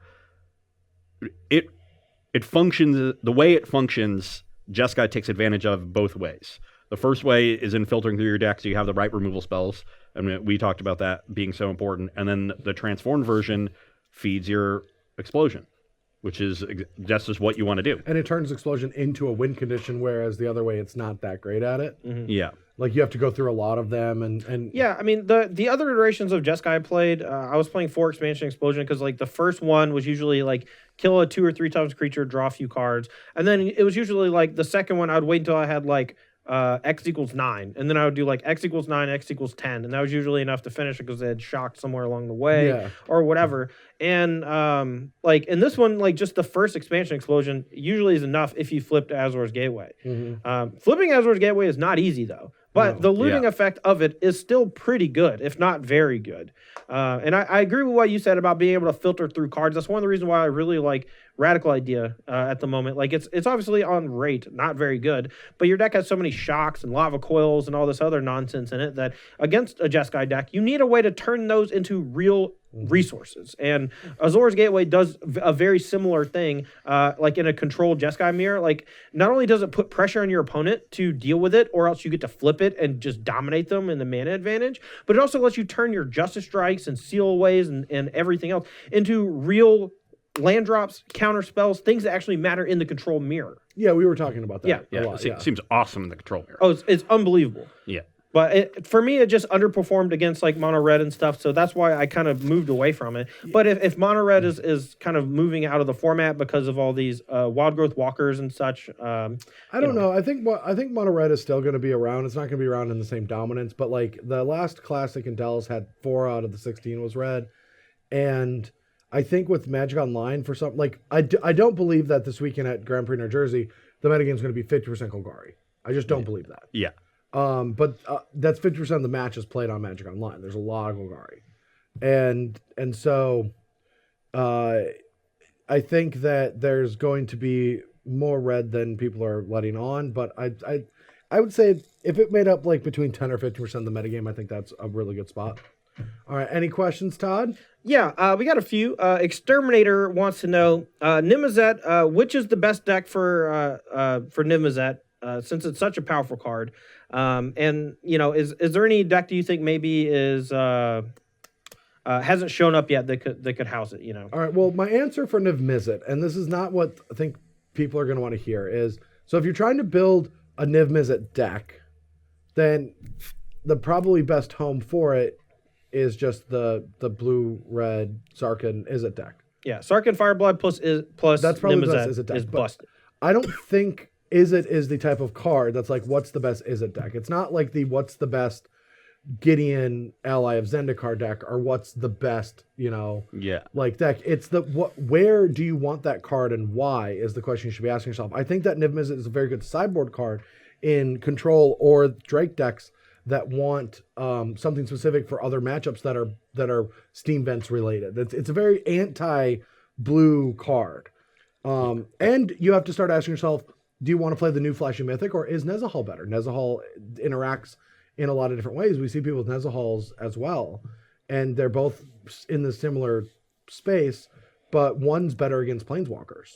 it functions the way it functions. Jeskai takes advantage of both ways. The first way is in filtering through your deck, so you have the right removal spells. I mean, we talked about that being so important. And then the transformed version feeds your explosion, which is just as what you want to do. And it turns explosion into a win condition, whereas the other way, it's not that great at it. Mm-hmm. Yeah. Like you have to go through a lot of them, and yeah, I mean the other iterations of Jeskai I played, I was playing 4 Expansion Explosion because like the first one was usually like kill a 2 or 3 times creature, draw a few cards, and then it was usually like the second one I'd wait until I had like X equals 9, and then I would do like X equals 9, X equals 10, and that was usually enough to finish it because they had shocked somewhere along the way or whatever. And like in this one, like just the first Expansion Explosion usually is enough if you flipped Azor's Gateway. Flipping Azor's Gateway is not easy though. But the looting effect of it is still pretty good, if not very good. And I agree with what you said about being able to filter through cards. That's one of the reasons why I really like Radical Idea at the moment. Like it's obviously on rate, not very good, but your deck has so many shocks and lava coils and all this other nonsense in it that against a Jeskai deck, you need a way to turn those into real resources. And Azor's Gateway does a very similar thing, like in a controlled Jeskai mirror. Like not only does it put pressure on your opponent to deal with it, or else you get to flip it and just dominate them in the mana advantage, but it also lets you turn your Justice Strikes and Seal Aways and everything else into real land drops, counter spells, things that actually matter in the control mirror. Yeah, we were talking about that. Yeah, a lot, it seems awesome in the control mirror. Oh, it's unbelievable. Yeah. But for me, it just underperformed against like mono red and stuff, so that's why I kind of moved away from it. But if mono red is kind of moving out of the format because of all these wild growth walkers and such, I don't know. I think mono red is still going to be around. It's not going to be around in the same dominance, but like the last classic in Dells had 4 out of the 16 was red, and I think with Magic Online for something like I don't believe that this weekend at Grand Prix New Jersey the metagame is going to be 50% Golgari. I just don't believe that. Yeah. But that's 50% of the matches played on Magic Online. There's a lot of Golgari. And so I think that there's going to be more red than people are letting on, but I would say if it made up like between 10 or 50% of the metagame, I think that's a really good spot. All right, any questions, Todd? Yeah, we got a few. Exterminator wants to know, Nimazet, which is the best deck for Nimazet, since it's such a powerful card? And, is there any deck do you think maybe is hasn't shown up yet that could house it, All right, well, my answer for Niv-Mizzet, and this is not what I think people are going to want to hear, is so if you're trying to build a Niv-Mizzet deck, then the probably best home for it is just the blue-red Sarkhan Izzet deck. Yeah, Sarkhan Fireblood plus that's probably the Nimazet best Izzet deck. is busted. I don't think Izzet is the type of card that's like, what's the best Izzet deck? It's not like what's the best Gideon Ally of Zendikar deck or what's the best, like deck. It's where do you want that card and why is the question you should be asking yourself. I think that Niv-Mizzet is a very good sideboard card in Control or Drake decks that want something specific for other matchups that are Steam Vents related. It's a very anti-blue card. And you have to start asking yourself, do you want to play the new Flashy Mythic or is Nezahal better? Nezahal interacts in a lot of different ways. We see people with Nezahals as well, and they're both in the similar space, but one's better against Planeswalkers.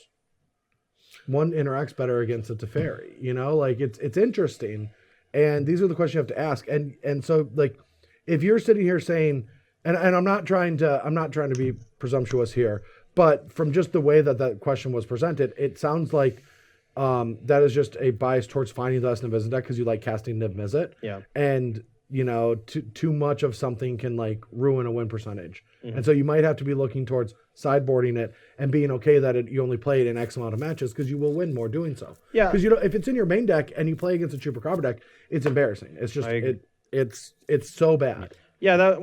One interacts better against a Teferi. It's interesting. And these are the questions you have to ask. And so like if you're sitting here saying, and I'm not trying to be presumptuous here, but from just the way that question was presented, it sounds like that is just a bias towards finding the best Niv-Mizzet deck because you like casting Niv-Mizzet. Yeah. And too much of something can like ruin a win percentage. Mm-hmm. And so you might have to be looking towards sideboarding it and being okay that you only play it in X amount of matches because you will win more doing so. Yeah. Because if it's in your main deck and you play against a Chupacabra deck, it's embarrassing. It's just it's so bad. Yeah, that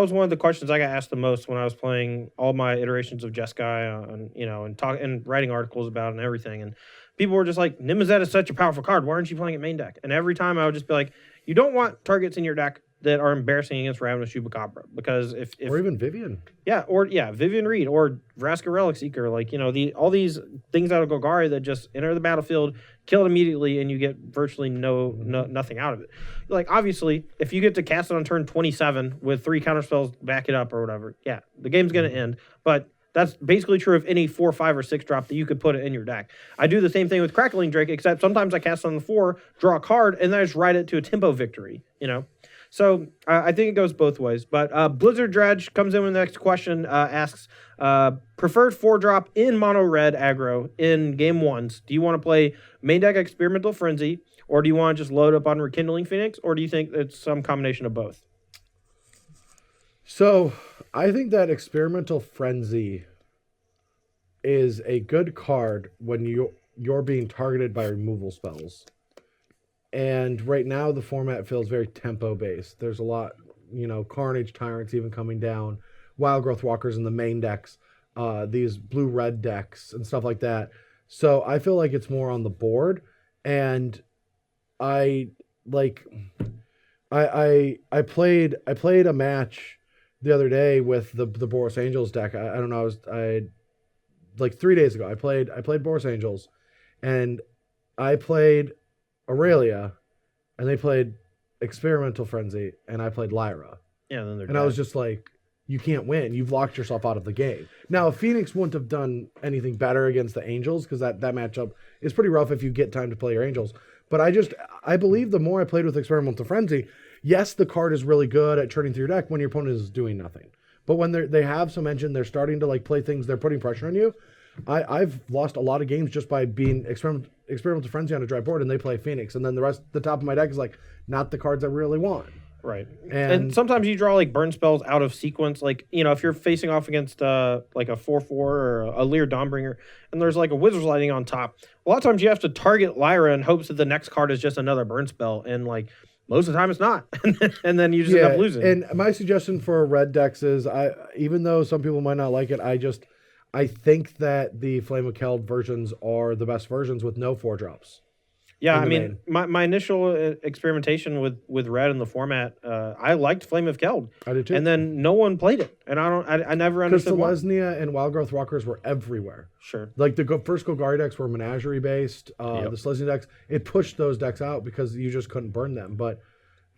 was one of the questions I got asked the most when I was playing all my iterations of Jeskai and writing articles about it and everything. And people were just like, Nimazet is such a powerful card. Why aren't you playing it main deck? And every time I would just be like, you don't want targets in your deck that are embarrassing against Ravenous Chupacabra because if or even Vivian. Yeah, Vivian Reed or Vraska Relic Seeker, all these things out of Golgari that just enter the battlefield, kill it immediately, and you get virtually nothing out of it. Like obviously, if you get to cast it on turn 27 with 3 counterspells, back it up or whatever, yeah, the game's gonna end. But that's basically true of any 4, 5, or 6 drop that you could put it in your deck. I do the same thing with Crackling Drake, except sometimes I cast on the 4, draw a card, and then I just ride it to a tempo victory, So I think it goes both ways. But Blizzard Dredge comes in with the next question, asks, preferred 4-drop in mono red aggro in game 1s. Do you want to play main deck Experimental Frenzy, or do you want to just load up on Rekindling Phoenix, or do you think it's some combination of both? So I think that Experimental Frenzy is a good card when you're being targeted by removal spells. And right now the format feels very tempo based. There's a lot, Carnage Tyrants even coming down, Wild Growth Walkers in the main decks, these blue-red decks and stuff like that. So I feel like it's more on the board. And I played a match the other day with the Boros Angels deck. I don't know, like 3 days ago, I played Boros Angels, and I played Aurelia, and they played Experimental Frenzy, and I played Lyra. Yeah, then they're and dead. I was just like, you can't win. You've locked yourself out of the game. Now, if Phoenix wouldn't have done anything better against the Angels, because that matchup is pretty rough if you get time to play your Angels. But I believe the more I played with Experimental Frenzy, yes, the card is really good at turning through your deck when your opponent is doing nothing. But when they have some engine, they're starting to play things, they're putting pressure on you. I've lost a lot of games just by being Experimental Frenzy on a dry board, and they play Phoenix, and then the top of my deck is not the cards I really want. Right. And sometimes you draw burn spells out of sequence. If you're facing off against a 4/4 or a Lear Dawnbringer, and there's a Wizard's Lighting on top, a lot of times you have to target Lyra in hopes that the next card is just another burn spell, and most of the time it's not. And then you just end up losing. And my suggestion for red decks is, even though some people might not like it, I think that the Flame of Keld versions are the best versions with no 4-drops. Yeah, in I the mean, my initial experimentation with red in the format, I liked Flame of Keld. I did too. And then no one played it, and I never Because understood why. Selesnya and Wild Growth Walkers were everywhere. Sure. Like the first Golgari decks were Menagerie based. The Selesnya decks, it pushed those decks out because you just couldn't burn them. But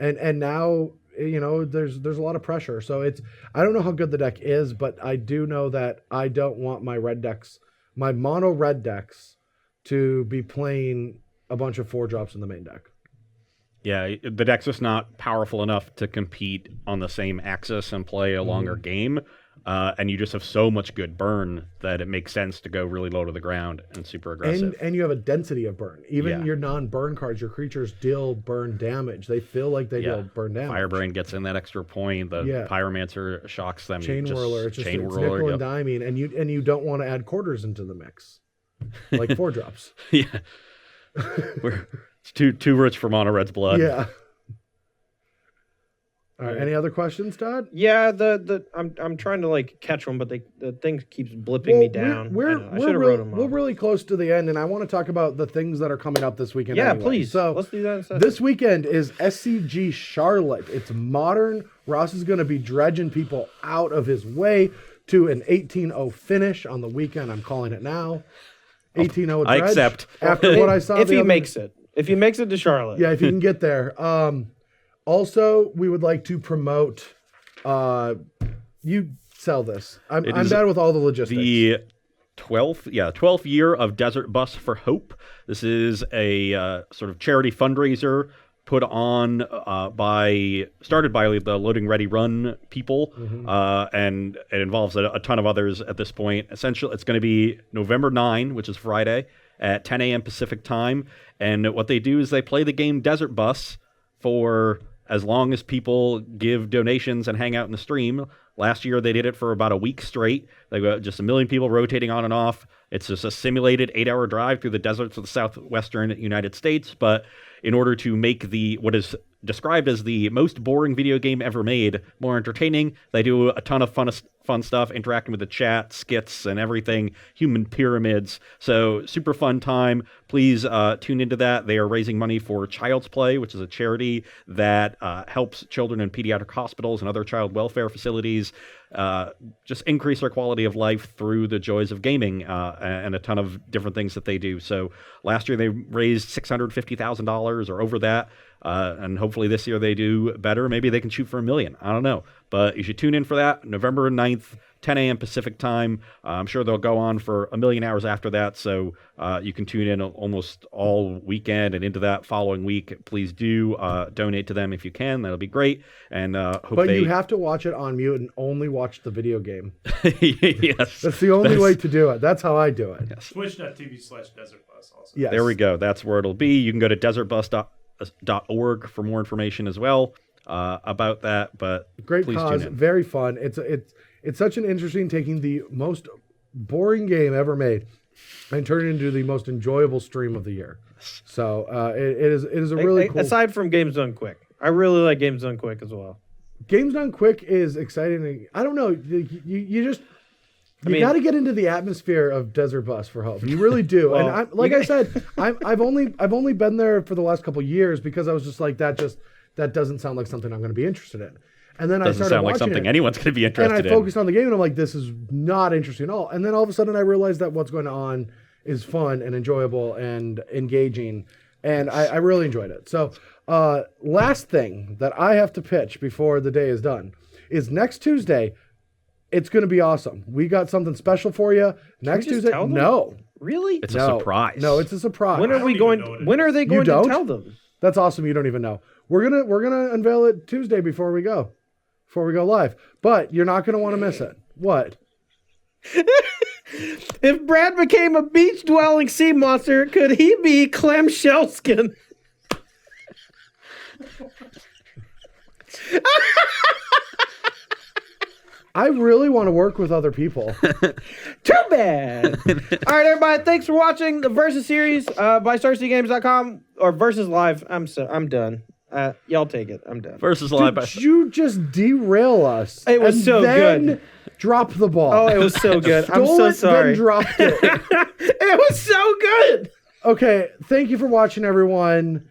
and now, you know, there's a lot of pressure. So I don't know how good the deck is, but I do know that I don't want my red decks, my mono red decks, to be playing a bunch of 4-drops in the main deck. Yeah, the deck's just not powerful enough to compete on the same axis and play a longer game. And you just have so much good burn that it makes sense to go really low to the ground and super aggressive. And you have a density of burn. Even your non-burn cards, your creatures deal burn damage. They feel like they deal burn damage. Firebrain gets in that extra point. The Pyromancer shocks them. Chain Whirler. It's nickel and diming, and you don't want to add quarters into the mix, like 4-drops. Yeah. It's too rich for mono red's blood. Yeah. All right. Any other questions, Todd? Yeah, I'm trying to like catch them, but the thing keeps blipping me down. I should have wrote them. We're really close to the end, and I want to talk about the things that are coming up this weekend. Yeah, anyway. please. So let's do that instead. This weekend is SCG Charlotte. It's modern. Ross is going to be dredging people out of his way to an 18-0 finish on the weekend. I'm calling it now. 18-0 I dredge. accept. After what I saw, if he makes it. If he makes it to Charlotte. Yeah, if you can get there. Also, we would like to promote. You sell this. I'm bad with all the logistics. The 12th year of Desert Bus for Hope. This is a sort of charity fundraiser put on started by the Loading Ready Run people, and it involves a ton of others at this point. Essentially, it's going to be November 9, which is Friday, at 10 a.m. Pacific time. And what they do is they play the game Desert Bus for as long as people give donations and hang out in the stream. Last year, they did it for about a week straight. They got just 1 million people rotating on and off. It's just a simulated 8-hour drive through the deserts of the southwestern United States. But in order to make what is described as the most boring video game ever made more entertaining, they do a ton of fun stuff, interacting with the chat, skits, and everything, human pyramids. So super fun time. Please tune into that. They are raising money for Child's Play, which is a charity that helps children in pediatric hospitals and other child welfare facilities just increase their quality of life through the joys of gaming and a ton of different things that they do. So last year they raised $650,000 or over that. And hopefully this year they do better. Maybe they can shoot for $1 million. I don't know. But you should tune in for that. November 9th, 10 a.m. Pacific time. I'm sure they'll go on for 1 million hours after that. So you can tune in almost all weekend and into that following week. Please do donate to them if you can. That'll be great. And you have to watch it on mute and only watch the video game. Yes. That's the only way to do it. That's how I do it. Yes. Twitch.tv/DesertBus also. Yes. There we go. That's where it'll be. You can go to desertbus.org for more information as well about that. But great please cause, tune in. very fun. It's such an interesting taking the most boring game ever made and turning it into the most enjoyable stream of the year. So it is a really cool. Aside from Games Done Quick, I really like Games Done Quick as well. Games Done Quick is exciting. I don't know. You got to get into the atmosphere of Desert Bus for Hope. You really do. Well, and I said, I've only been there for the last couple of years because I was just like that doesn't sound like something I'm going to be interested in. And then I started sound like watching something it, anyone's going to be interested in. and I focused on the game, and I'm like, this is not interesting at all. And then all of a sudden, I realized that what's going on is fun and enjoyable and engaging, and I really enjoyed it. So, last thing that I have to pitch before the day is done is next Tuesday. It's going to be awesome. We got something special for you next Tuesday. No, really? It's a surprise. No, it's a surprise. When are we going? When are they going to tell them? That's awesome. You don't even know. We're gonna unveil it Tuesday before we go live. But you're not gonna want to miss it. What? If Brad became a beach-dwelling sea monster, could he be clamshell skin? I really want to work with other people. Too bad. All right, everybody. Thanks for watching the Versus series by StarCityGames.com or Versus Live. I'm done. Y'all take it. I'm done. Versus Live. Did you just derail us? It was and so then good. Drop the ball. Oh, it was so good. I'm Stole so it, sorry. Then dropped it. It was so good. Okay, thank you for watching, everyone.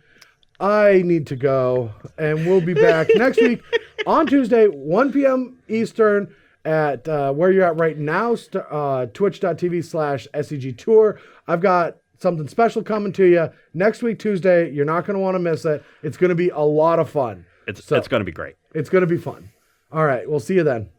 I need to go, and we'll be back next week on Tuesday, 1 p.m. Eastern at where you're at right now, twitch.tv/SEG Tour. I've got something special coming to you next week, Tuesday. You're not going to want to miss it. It's going to be a lot of fun. It's going to be great. It's going to be fun. All right, we'll see you then.